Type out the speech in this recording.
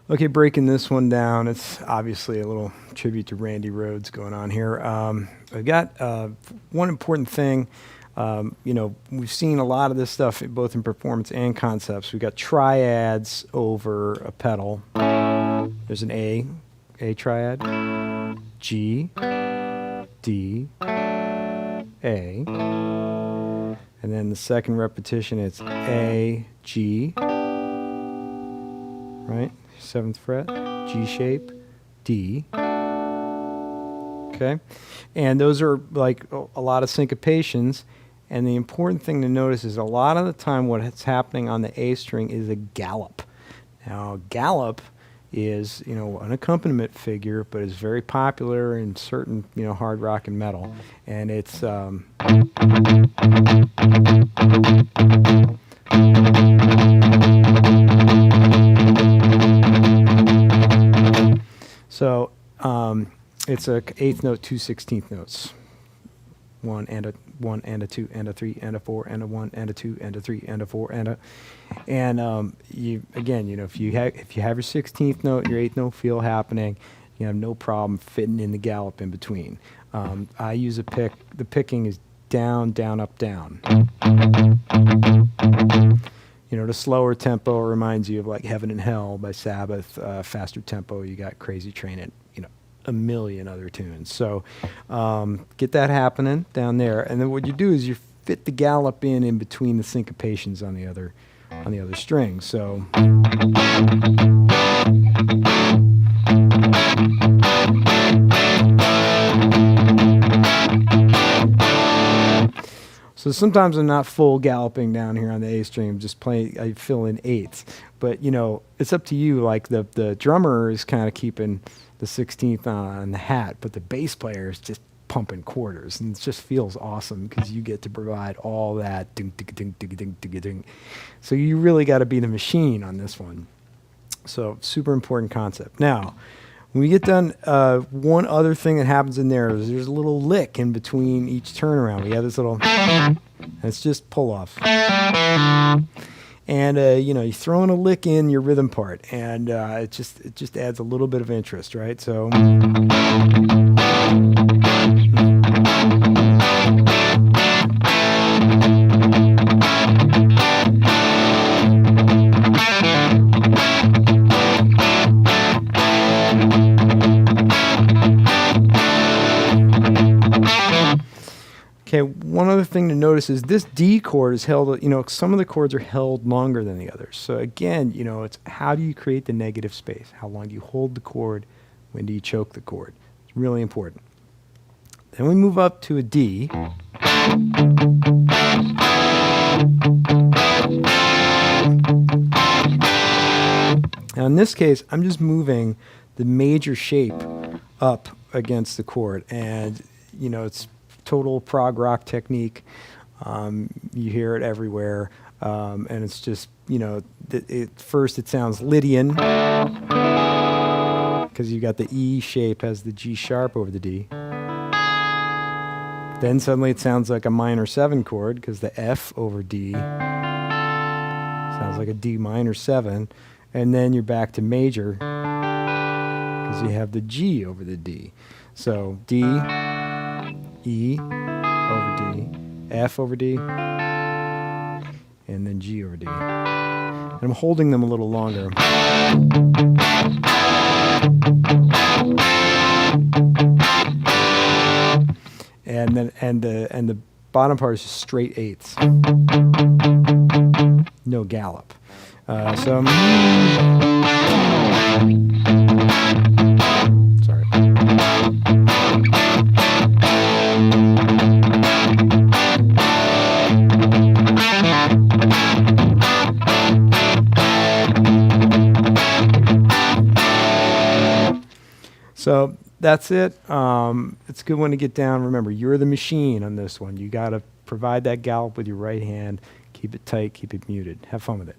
Okay, breaking this one down, it's obviously a little tribute to Randy Rhoads going on here. I've got one important thing. We've seen a lot of this stuff both in performance and concepts. We've got triads over a pedal. There's an A triad, G, D, A. And then the second repetition, it's A, G, right? 7th fret, G shape, D. Okay? And those are like a lot of syncopations. And the important thing to notice is a lot of the time what's happening on the A string is a gallop. Now, gallop is, an accompaniment figure, but is very popular in certain, hard rock and metal. And it's so it's a 8th note, 2 16th notes. 1 and a 1 and a 2 and a 3 and a 4 and a 1 and a 2 and a 3 and a 4 and a you again, if you have your 16th note, your 8th note feel happening, you have no problem fitting in the gallop in between. I use a pick. The picking is down, down, up, down. The slower tempo reminds you of like Heaven and Hell by Sabbath. Faster tempo, you got Crazy Train and a million other tunes. So get that happening down there, and then what you do is you fit the gallop in between the syncopations on the other string. So sometimes I'm not full galloping down here on the A string. I'm just playing. I fill in 8ths, but it's up to you. Like the drummer is kind of keeping the 16th on the hat, but the bass player is just pumping quarters, and it just feels awesome because you get to provide all that ding, ding, ding, ding, ding, ding, ding. So you really got to be the machine on this one. So super important concept. Now, when we get done, one other thing that happens in there is there's a little lick in between each turnaround. We have this little, it's just pull off. And you throw in a lick in your rhythm part, and it just adds a little bit of interest, right? So okay, one other thing to notice is this D chord is held, some of the chords are held longer than the others. So again, it's how do you create the negative space? How long do you hold the chord? When do you choke the chord? It's really important. Then we move up to a D. Now in this case, I'm just moving the major shape up against the chord, and it's total prog rock technique. You hear it everywhere, and it's just first it sounds Lydian because you got the E shape as the G sharp over the D. Then suddenly it sounds like a minor 7 chord because the F over D sounds like a D minor 7, and then you're back to major because you have the G over the D. So D, E over D, F over D, and then G over D. And I'm holding them a little longer. And then and the bottom part is just straight 8ths. No gallop. Sorry. So that's it. It's a good one to get down. Remember, you're the machine on this one. You got to provide that gallop with your right hand. Keep it tight, keep it muted. Have fun with it.